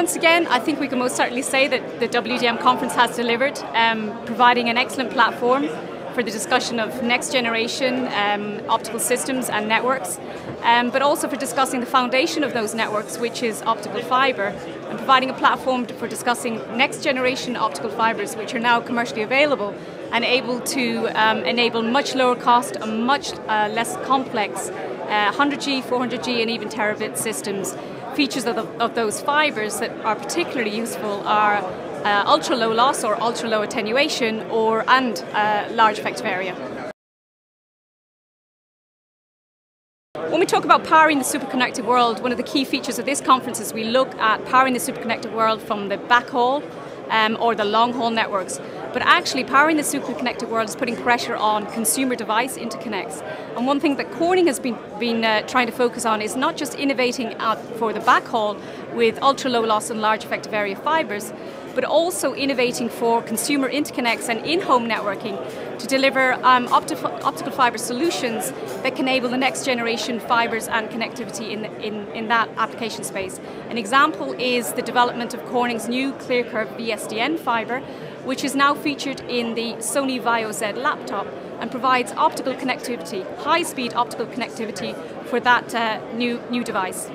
once again, I think we can most certainly say that the WDM conference has delivered, providing an excellent platform for the discussion of next generation optical systems and networks, but also for discussing the foundation of those networks, which is optical fibre, and providing a platform for discussing next generation optical fibres, which are now commercially available and able to enable much lower cost and much less complex 100G, 400G and even terabit systems. Features of those fibres that are particularly useful are ultra low loss or ultra low attenuation and large effective area. When we talk about powering the superconnected world, one of the key features of this conference is we look at powering the superconnected world from the backhaul or the long haul networks. But actually powering the superconnected world is putting pressure on consumer device interconnects. And one thing that Corning has been trying to focus on is not just innovating for the backhaul with ultra low loss and large effective area fibres, but also innovating for consumer interconnects and in-home networking to deliver optical fibre solutions that can enable the next generation fibres and connectivity in that application space. An example is the development of Corning's new ClearCurve VSDN fibre, which is now featured in the Sony Vaio Z laptop and provides optical connectivity, high-speed optical connectivity for that new device.